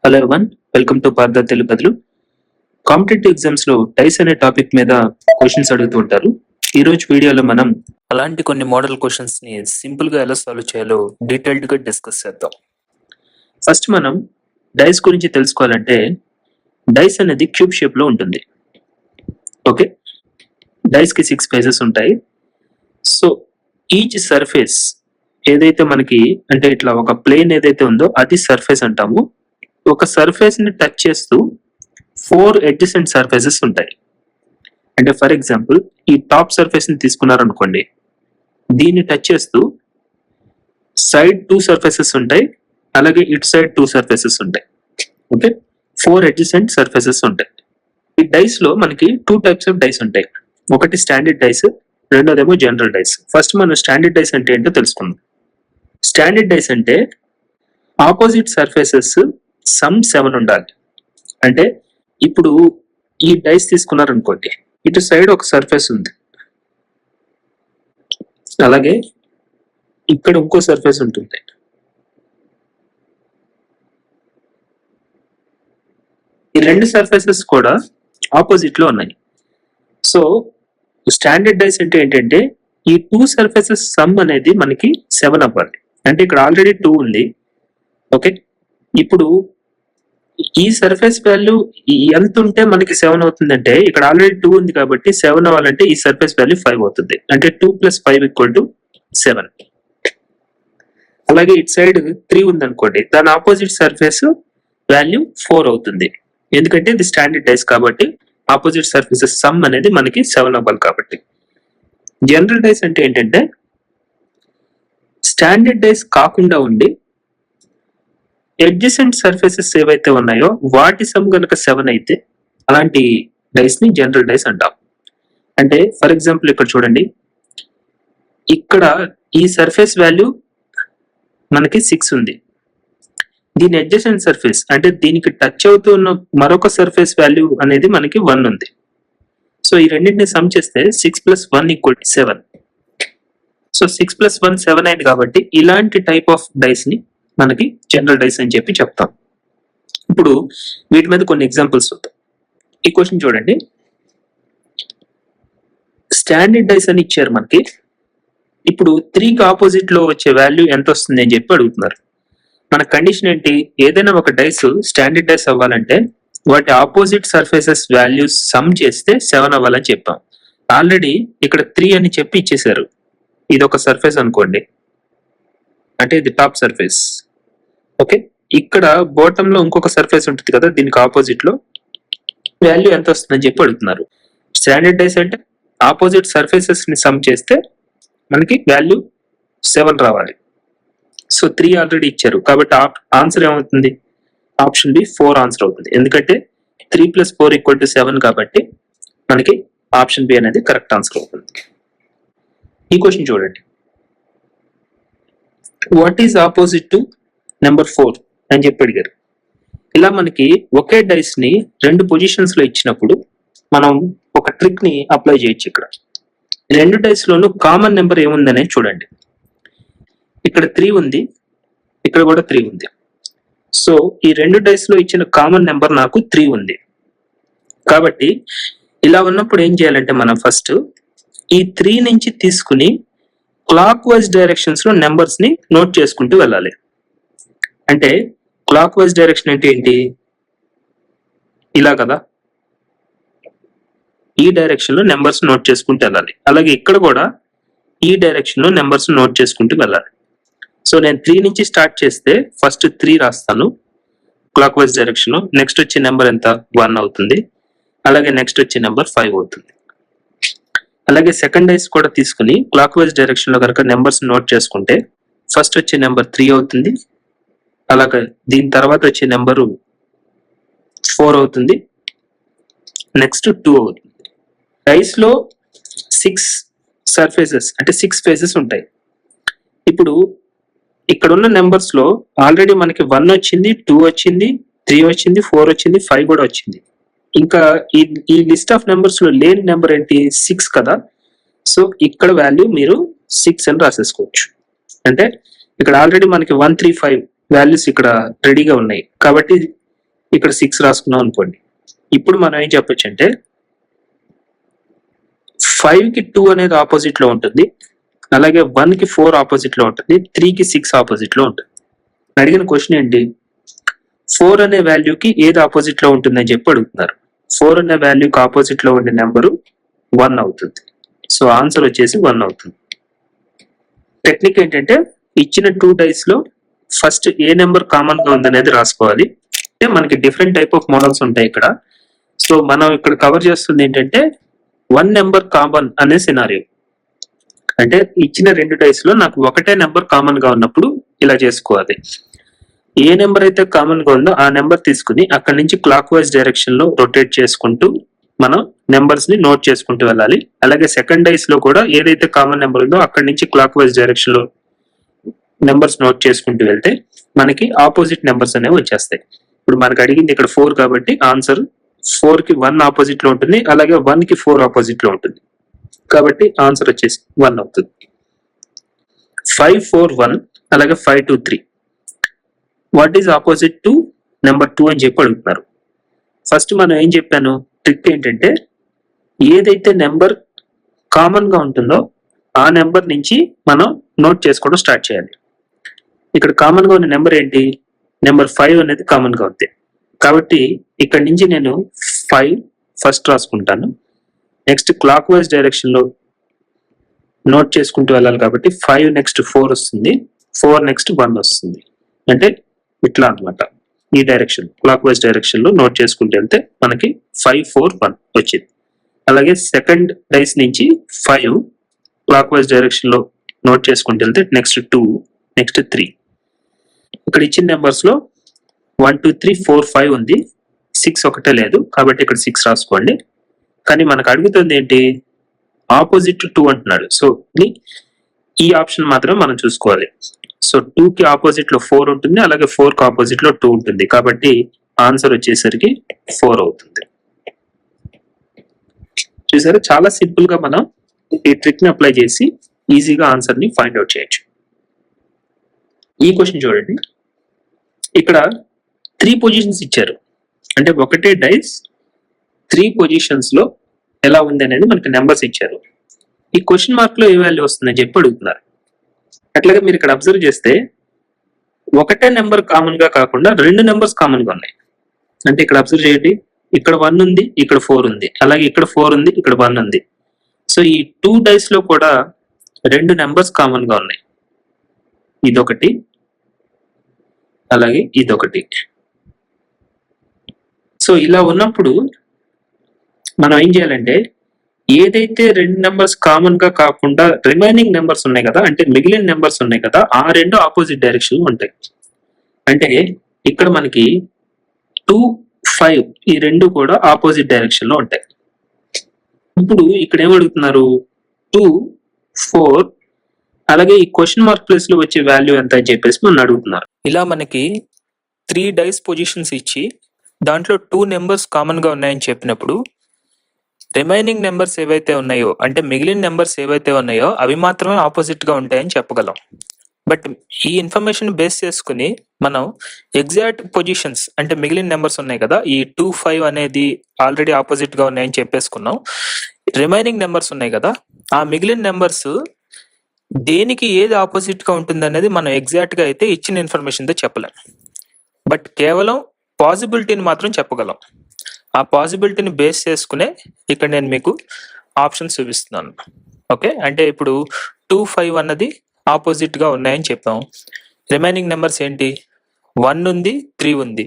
Hello everyone, welcome to Partha Telugu. Competitive exams లో dice అనే topic మీద క్వశ్చన్స్ అడుగుతూ ఉంటారు. ఈ రోజు వీడియోలో మనం అలాంటి కొన్ని మోడల్ క్వశ్చన్స్ ని సింపుల్ గా ఎలా సాల్వ్ చేయాలో డీటెయిల్డ్ గా డిస్కస్ చేద్దాం. ఫస్ట్ మనం డైస్ గురించి తెలుసుకోవాలంటే డైస్ అనేది క్యూబ్ షేప్ లో ఉంటుంది. ఓకే, డైస్ కి 6 ఫేసెస్ ఉంటాయి. సో ఈచ్ సర్ఫేస్ ఏదైతే మనకి అంటే ఇట్లా ఒక ప్లేన్ ఏదైతే ఉందో అది సర్ఫేస్ అంటాము. ఒక సర్ఫేస్ ని టచ్ చేస్తూ 4 అడ్జసెంట్ సర్ఫేసెస్ ఉంటాయి. అంటే ఫర్ ఎగ్జాంపుల్ ఈ టాప్ సర్ఫేస్ ని తీసుకున్నారనుకోండి, దీన్ని టచ్ చేస్తూ సైడ్ 2 సర్ఫేసెస్ ఉంటాయి, అలాగే ఇటు సైడ్ 2 సర్ఫేసెస్ ఉంటాయి. ఓకే, 4 అడ్జసెంట్ సర్ఫేసెస్ ఉంటాయి. ఈ డైస్ లో మనకి 2 టైప్స్ ఆఫ్ డైస్ ఉంటాయి. ఒకటి స్టాండర్డ్ డైస్, రెండోదేమో జనరల్ డైస్. ఫస్ట్ మనం స్టాండర్డ్ డైస్ అంటే ఏంటో తెలుసుకుందాం. స్టాండర్డ్ డైస్ అంటే ఆపోజిట్ సర్ఫేసెస్ సమ్ 7 ఉండాలి. అంటే ఇప్పుడు ఈ డైస్ తీసుకున్నారనుకోండి, ఇటు సైడ్ ఒక సర్ఫేస్ ఉంది, అలాగే ఇక్కడ ఇంకో సర్ఫేస్ ఉంటుంది. ఈ రెండు సర్ఫేసెస్ కూడా ఆపోజిట్ లో ఉన్నాయి. సో స్టాండర్డ్ డైస్ అంటే ఏంటంటే ఈ 2 సర్ఫేసెస్ సమ్ అనేది మనకి 7 అవ్వాలి. అంటే ఇక్కడ ఆల్రెడీ 2 ఉంది. ఓకే, ఇప్పుడు ఈ సర్ఫేస్ వాల్యూ ఎంత ఉంటే మనకి 7 అవుతుందంటే ఇక్కడ ఆల్రెడీ 2 ఉంది కాబట్టి 7 అవ్వాలంటే ఈ సర్ఫేస్ వాల్యూ 5 అవుతుంది. అంటే 2 + 5 = 7. అలాగే ఇటు సైడ్ 3 ఉంది అనుకోండి, దాని ఆపోజిట్ సర్ఫేస్ వాల్యూ 4 అవుతుంది. ఎందుకంటే ఇది స్టాండర్డ్ డైస్ కాబట్టి ఆపోజిట్ సర్ఫేసెస్ సమ్ అనేది మనకి 7 అవ్వాలి కాబట్టి. జనరల్ డైస్ అంటే ఏంటంటే స్టాండర్డ్ డైస్ కాకుండా ఉండి అడ్జసెంట్ సర్ఫేసెస్ ఏవైతే ఉన్నాయో వాటి సమ్ కనుక 7 అయితే అలాంటి డైస్ ని జనరల్ డైస్ అంటాం. అంటే ఫర్ ఎగ్జాంపుల్ ఇక్కడ చూడండి, ఇక్కడ ఈ సర్ఫేస్ వాల్యూ మనకి 6 ఉంది. దీని అడ్జసెంట్ సర్ఫేస్ అంటే దీనికి టచ్ అవుతున్న మరొక సర్ఫేస్ వాల్యూ అనేది మనకి 1 ఉంది. సో ఈ రెండింటిని సమ్ చేస్తే 6 + 1 = 7. సో 6 + 1 7 అయింది కాబట్టి ఇలాంటి టైప్ ఆఫ్ డైస్ ని మనకి జనరల్ డైస్ అని చెప్పి చెప్తాం. ఇప్పుడు వీటి మీద కొన్ని ఎగ్జాంపుల్స్ చూద్దాం. ఈ క్వశ్చన్ చూడండి, స్టాండర్డ్ డైస్ అని ఇచ్చారు మనకి. ఇప్పుడు 3కి ఆపోజిట్ లో వచ్చే వాల్యూ ఎంత వస్తుంది అని చెప్పి అడుగుతున్నారు. మన కండిషన్ ఏంటి, ఏదైనా ఒక డైస్ స్టాండర్డ్ డైస్ అవ్వాలంటే వాటి ఆపోజిట్ సర్ఫేసెస్ వాల్యూస్ సమ్ చేస్తే 7 అవ్వాలని చెప్పాం. ఆల్రెడీ ఇక్కడ 3 అని చెప్పి ఇచ్చేసారు. ఇది ఒక సర్ఫేస్ అనుకోండి, అంటే ఇది టాప్ సర్ఫేస్. ఓకే, ఇక్కడ బాటమ్ లో ఇంకొక సర్ఫేస్ ఉంటుంది కదా, దీనికి ఆపోజిట్ లో వాల్యూ ఎంత వస్తుందని చెప్పి అడుగుతున్నారు. స్టాండర్డ్ డైస్ అంటే ఆపోజిట్ సర్ఫేసెస్ ని సమ్ చేస్తే మనకి వాల్యూ 7 రావాలి. సో 3 ఆల్రెడీ ఇచ్చారు కాబట్టి ఆన్సర్ ఏమవుతుంది, ఆప్షన్ బి 4 ఆన్సర్ అవుతుంది. ఎందుకంటే 3 + 4 = 7 కాబట్టి మనకి ఆప్షన్ బి అనేది కరెక్ట్ ఆన్సర్ అవుతుంది. ఈ క్వశ్చన్ చూడండి, what is opposite to number 4 అని చెప్పి అడిగారు. ఇలా మనకి ఒకే డైస్ ని 2 పొజిషన్స్ లో ఇచ్చినప్పుడు మనం ఒక ట్రిక్ ని అప్లై చేయొచ్చు. ఇక్కడ 2 డైస్ లోనూ కామన్ నెంబర్ ఏముందనే చూడండి. ఇక్కడ 3 ఉంది, ఇక్కడ కూడా 3 ఉంది. సో ఈ 2 డైస్ లో ఇచ్చిన కామన్ నెంబర్ నాకు 3 ఉంది. కాబట్టి ఇలా ఉన్నప్పుడు ఏం చేయాలంటే మనం ఫస్ట్ ఈ 3 నుంచి తీసుకుని క్లాక్ వైజ్ డైరెక్షన్స్ లో నెంబర్స్ ని నోట్ చేసుకుంటూ వెళ్ళాలి. అంటే క్లాక్ వైజ్ డైరెక్షన్ అంటే ఏంటి, ఇలా కదా, ఈ డైరెక్షన్ లో నెంబర్స్ నోట్ చేసుకుంటూ వెళ్ళాలి. అలాగే ఇక్కడ కూడా ఈ డైరెక్షన్ లో నెంబర్స్ నోట్ చేసుకుంటూ వెళ్ళాలి. సో నేను 3 నుంచి స్టార్ట్ చేస్తే ఫస్ట్ 3 రాస్తాను క్లాక్ వైజ్ డైరెక్షన్. నెక్స్ట్ వచ్చే నెంబర్ ఎంత, 1 అవుతుంది. అలాగే నెక్స్ట్ వచ్చే నెంబర్ 5 అవుతుంది. అలాగే సెకండ్ డైస్ కూడా తీసుకుని క్లాక్ వైజ్ డైరెక్షన్ లో కనుక నెంబర్స్ నోట్ చేసుకుంటే ఫస్ట్ వచ్చే నెంబర్ 3 అవుతుంది. అలాగే దీని తర్వాత వచ్చే నెంబరు 4 అవుతుంది. నెక్స్ట్ 2 అవుతుంది. డైస్ లో 6 సర్ఫేసెస్ అంటే 6 ఫేసెస్ ఉంటాయి. ఇప్పుడు ఇక్కడ ఉన్న నెంబర్స్ లో ఆల్రెడీ మనకి 1 వచ్చింది, 2 వచ్చింది, 3 వచ్చింది, 4 వచ్చింది, 5 కూడా వచ్చింది. ఇంకా ఈ లిస్ట్ ఆఫ్ నెంబర్స్ లో లేని నెంబర్ ఏంటి, 6 కదా. సో ఇక్కడ వాల్యూ మీరు 6 అని రాసేసుకోవచ్చు. అంటే ఇక్కడ ఆల్రెడీ మనకి 1, 3, 5 వాల్యూస్ ఇక్కడ రెడీగా ఉన్నాయి కాబట్టి ఇక్కడ 6 రాసుకున్నాం అనుకోండి. ఇప్పుడు మనం ఏం చెప్పొచ్చు అంటే 5కి 2 అనేది ఆపోజిట్ లో ఉంటుంది, అలాగే 1కి 4 ఆపోజిట్ లో ఉంటుంది, 3కి 6 ఆపోజిట్ లో ఉంటుంది. అడిగిన క్వశ్చన్ ఏంటి, 4 అనే వాల్యూకి ఏది ఆపోజిట్ లో ఉంటుందని చెప్పి అడుగుతున్నారు. 4 అనే వాల్యూకి ఆపోజిట్ లో ఉండే నెంబరు 1 అవుతుంది. సో ఆన్సర్ వచ్చేసి 1 అవుతుంది. టెక్నిక్ ఏంటంటే ఇచ్చిన 2 డైస్ లో ఫస్ట్ ఏ నెంబర్ కామన్ గా ఉందనేది రాసుకోవాలి. అంటే మనకి డిఫరెంట్ టైప్ ఆఫ్ మోడల్స్ ఉంటాయి ఇక్కడ. సో మనం ఇక్కడ కవర్ చేస్తుంది ఏంటంటే 1 నెంబర్ కామన్ అనే సినారియో. అంటే ఇచ్చిన 2 డైస్ లో నాకు ఒకటే నెంబర్ కామన్ గా ఉన్నప్పుడు ఇలా చేసుకోవాలి. ఏ నెంబర్ అయితే కామన్ గా ఉందో ఆ నెంబర్ తీసుకుని అక్కడి నుంచి క్లాక్ వైజ్ డైరెక్షన్ లో రొటేట్ చేసుకుంటూ మనం నెంబర్స్ ని నోట్ చేసుకుంటూ వెళ్ళాలి. అలాగే సెకండ్ డైస్ లో కూడా ఏదైతే కామన్ నెంబర్ ఉందో అక్కడి నుంచి క్లాక్ వైజ్ డైరెక్షన్ లో నెంబర్స్ నోట్ చేసుకుంటూ వెళ్తే మనకి ఆపోజిట్ నెంబర్స్ అనేవి వచ్చేస్తాయి. ఇప్పుడు మనకు అడిగింది ఇక్కడ 4 కాబట్టి ఆన్సర్ 4కి 1 ఆపోజిట్ లో ఉంటుంది, అలాగే 1కి 4 ఆపోజిట్ లో ఉంటుంది. కాబట్టి ఆన్సర్ వచ్చేసి 1 అవుతుంది. 5 4 1 అలాగే 5 2 3. What is opposite to number 2 అని చెప్పి అడుగుతున్నారు. ఫస్ట్ మనం ఏం చెప్పాను, ట్రిక్ ఏంటంటే ఏదైతే నెంబర్ కామన్ గా ఉంటుందో ఆ నెంబర్ నుంచి మనం నోట్ చేసుకోవడం స్టార్ట్ చేయాలి. ఇక్కడ కామన్ గా ఉన్న నెంబర్ ఏంటి, నెంబర్ 5 అనేది కామన్ గా ఉంది. కాబట్టి ఇక్కడ నుంచి నేను 5 ఫస్ట్ రాసుకుంటాను. నెక్స్ట్ క్లాక్ వైజ్ డైరెక్షన్ లో నోట్ చేసుకుంటూ వెళ్ళాలి కాబట్టి 5 నెక్స్ట్ 4 వస్తుంది, 4 నెక్స్ట్ 1 వస్తుంది. అంటే ఇట్లా అన్నమాట, ఈ డైరెక్షన్ క్లాక్ వైజ్ డైరెక్షన్ లో నోట్ చేసుకుంటూ వెళ్తే మనకి 5 4 1 వచ్చింది. అలాగే సెకండ్ డైస్ నుంచి 5 క్లాక్ వైజ్ డైరెక్షన్ లో నోట్ చేసుకుంటూ వెళ్తే నెక్స్ట్ 2 నెక్స్ట్ 3. ఇక్కడ ఇచ్చిన నెంబర్స్ లో 1 2 3 4 5 ఉంది, 6 ఒకటే లేదు కాబట్టి ఇక్కడ 6 రాసుకోండి. కానీ మనకు అడుగుతుంది ఏంటి, ఆపోజిట్ 2 అంటున్నాడు. సో ఈ ఆప్షన్ మాత్రం మనం చూసుకోవాలి. సో 2కి ఆపోజిట్ లో 4 ఉంటుంది, అలాగే 4కి ఆపోజిట్ లో 2 ఉంటుంది. కాబట్టి ఆన్సర్ వచ్చేసరికి 4 అవుతుంది. చూసారా, చాలా సింపుల్ గా మనం ఈ ట్రిక్ ని అప్లై చేసి ఈజీగా ఆన్సర్ ని ఫైండ్ అవుట్ చేయొచ్చు. ఈ క్వశ్చన్ చూడండి, ఇక్కడ 3 పొజిషన్స్ ఇచ్చారు. అంటే ఒకటే డైస్ 3 పొజిషన్స్ లో ఎలా ఉంది అనేది మనకి నెంబర్స్ ఇచ్చారు. ఈ క్వశ్చన్ మార్క్ లో ఏ వాల్యూ వస్తుందని చెప్పి అడుగుతున్నారు. అట్లాగే మీరు ఇక్కడ అబ్జర్వ్ చేస్తే ఒకటే నెంబర్ కామన్ గా కాకుండా 2 నెంబర్స్ కామన్ గా ఉన్నాయి. అంటే ఇక్కడ అబ్జర్వ్ చేయండి, ఇక్కడ 1 ఉంది, ఇక్కడ 4 ఉంది, అలాగే ఇక్కడ 4 ఉంది, ఇక్కడ 1 ఉంది. సో ఈ 2 డైస్ లో కూడా 2 నెంబర్స్ కామన్ గా ఉన్నాయి. ఇదొకటి, అలాగే ఇదొకటి. సో ఇలా ఉన్నప్పుడు మనం ఏం చేయాలంటే ఏదైతే 2 నెంబర్స్ కామన్ గా కాకుండా రిమైనింగ్ నెంబర్స్ ఉన్నాయి కదా, అంటే మిగిలిన నెంబర్స్ ఉన్నాయి కదా, ఆ 2 ఆపోజిట్ డైరెక్షన్ ఉంటాయి. అంటే ఇక్కడ మనకి 2 5 ఈ 2 కూడా ఆపోజిట్ డైరెక్షన్ లో ఉంటాయి. ఇప్పుడు ఇక్కడ ఏమడుగుతున్నారు, 2 4 అలాగే ఈ క్వశ్చన్ మార్క్ ప్లేస్ లో వచ్చే వాల్యూ ఎంత అని చెప్పేసి మనం అడుగుతున్నారు. ఇలా మనకి 3 డైస్ పొజిషన్స్ ఇచ్చి దాంట్లో 2 నెంబర్స్ కామన్ గా ఉన్నాయని చెప్పినప్పుడు రిమైనింగ్ నెంబర్స్ ఏవైతే ఉన్నాయో, అంటే మిగిలిన నెంబర్స్ ఏవైతే ఉన్నాయో అవి మాత్రమే ఆపోజిట్ గా ఉంటాయని చెప్పగలం. బట్ ఈ ఇన్ఫర్మేషన్ బేస్ చేసుకుని మనం ఎగ్జాక్ట్ పొజిషన్స్, అంటే మిగిలిన నెంబర్స్ ఉన్నాయి కదా, ఈ 2 5 అనేది ఆల్రెడీ ఆపోజిట్ గా ఉన్నాయని చెప్పేసుకున్నాం. రిమైనింగ్ నెంబర్స్ ఉన్నాయి కదా, ఆ మిగిలిన నెంబర్స్ దేనికి ఏది ఆపోజిట్ గా ఉంటుంది అనేది మనం ఎగ్జాక్ట్ గా అయితే ఇచ్చిన ఇన్ఫర్మేషన్ తో చెప్పలేం. బట్ కేవలం పాసిబిలిటీని మాత్రం చెప్పగలం. ఆ పాసిబిలిటీని బేస్ చేసుకునే ఇక్కడ నేను మీకు ఆప్షన్స్ చూపిస్తున్నాను. ఓకే, అంటే ఇప్పుడు 2 5 అన్నది ఆపోజిట్ గా ఉన్నాయని చెప్పాం. రిమైనింగ్ నెంబర్స్ ఏంటి, 1 ఉంది, 3 ఉంది,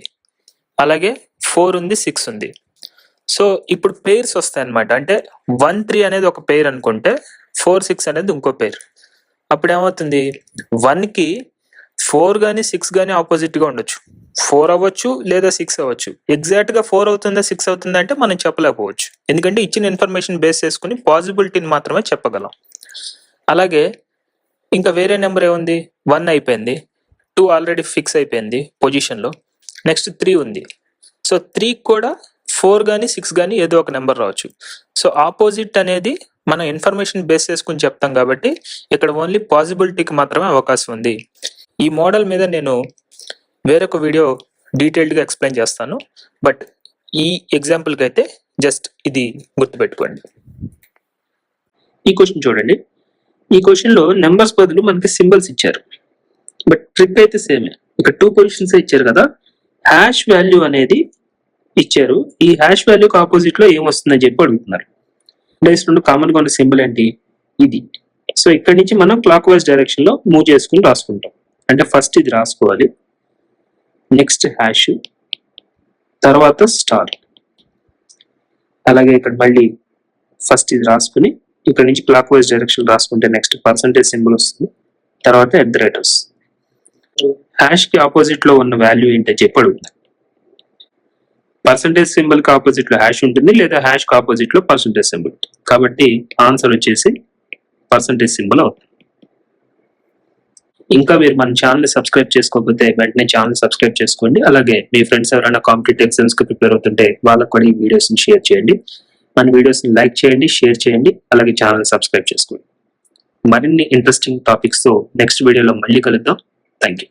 అలాగే 4 ఉంది, 6 ఉంది. సో ఇప్పుడు పేర్స్ వస్తాయి అనమాట. అంటే 1 3 అనేది ఒక పేర్ అనుకుంటే 4 6 అనేది ఇంకో పేర్. అప్పుడు ఏమవుతుంది, 1కి 4 కానీ 6 కానీ ఆపోజిట్ గా ఉండొచ్చు. 4 అవ్వచ్చు లేదా 6 అవ్వచ్చు. ఎగ్జాక్ట్ గా 4 అవుతుందా 6 అవుతుందా అంటే మనం చెప్పలేకపోవచ్చు. ఎందుకంటే ఇచ్చిన ఇన్ఫర్మేషన్ బేస్ చేసుకుని పాసిబిలిటీని మాత్రమే చెప్పగలం. అలాగే ఇంకా వేరే నెంబర్ ఏముంది, 1 అయిపోయింది, 2 ఆల్రెడీ ఫిక్స్ అయిపోయింది పొజిషన్ లో, నెక్స్ట్ 3 ఉంది. సో 3 కూడా 4 కానీ 6 కానీ ఏదో ఒక నెంబర్ రావచ్చు. సో ఆపోజిట్ అనేది మనం ఇన్ఫర్మేషన్ బేస్ చేసుకుని చెప్తాం కాబట్టి ఇక్కడ ఓన్లీ పాసిబిలిటీకి మాత్రమే అవకాశం ఉంది. ఈ మోడల్ మీద నేను వేరొక వీడియో డీటెయిల్డ్గా ఎక్స్ప్లెయిన్ చేస్తాను. బట్ ఈ ఎగ్జాంపుల్కి అయితే జస్ట్ ఇది గుర్తుపెట్టుకోండి. ఈ క్వశ్చన్ చూడండి. ఈ క్వశ్చన్లో నెంబర్స్ బదులు మనకి సింబల్స్ ఇచ్చారు, బట్ ట్రిక్ అయితే సేమే. ఇక్కడ 2 పొజిషన్స్ ఇచ్చారు కదా, హ్యాష్ వాల్యూ అనేది ఇచ్చారు. ఈ హ్యాష్ వాల్యూకి ఆపోజిట్ లో ఏం వస్తుందని చెప్పి అడుగుతున్నారు. డైస్ రెండు కామన్ గా ఉన్న సింబల్ ఏంటి? ఇది. సో ఇక్కడ నుంచి మనం క్లాక్ వైజ్ డైరెక్షన్ లో మూవ్ చేసుకుని రాసుకుంటాం. అంటే ఫస్ట్ ఇది రాసుకోవాలి, నెక్స్ట్ హ్యాష్, తర్వాత స్టార్. అలాగే ఇక్కడ మళ్ళీ ఫస్ట్ ఇది రాసుకుని ఇక్కడ నుంచి క్లాక్ వైజ్ డైరెక్షన్ రాసుకుంటే నెక్స్ట్ పర్సంటేజ్ సింబల్ వస్తుంది, తర్వాత @ వస్తుంది. హ్యాష్ కి ఆపోజిట్ లో ఉన్న వాల్యూ ఏంటో చెప్పి అడుగుతాం. పర్సంటేజ్ సింబల్ కి ఆపోజిట్ లో హ్యాష్ ఉంటుంది, లేదా హ్యాష్ కి ఆపోజిట్ లో పర్సంటేజ్ సింబల్. కాబట్టి ఆన్సర్ వచ్చేసి పర్సంటేజ్ సింబల్ అవుతుంది. ఇంకా మీరు మన ఛానల్ సబ్స్క్రైబ్ చేసుకోకపోతే వెంటనే ఛానల్ సబ్స్క్రైబ్ చేసుకోండి. అలాగే మీ ఫ్రెండ్స్ ఎవరైనా కాంపిటేటివ్ ఎగ్జామ్స్ కి ప్రిపేర్ అవుతుంటే వాళ్ళకు కూడా ఈ వీడియోస్ ని షేర్ చేయండి. మన వీడియోస్ ని లైక్ చేయండి, షేర్ చేయండి, అలాగే ఛానల్ సబ్స్క్రైబ్ చేసుకోండి. మరిన్ని ఇంట్రెస్టింగ్ టాపిక్స్ తో నెక్స్ట్ వీడియోలో మళ్ళీ కలుద్దాం. Thank you.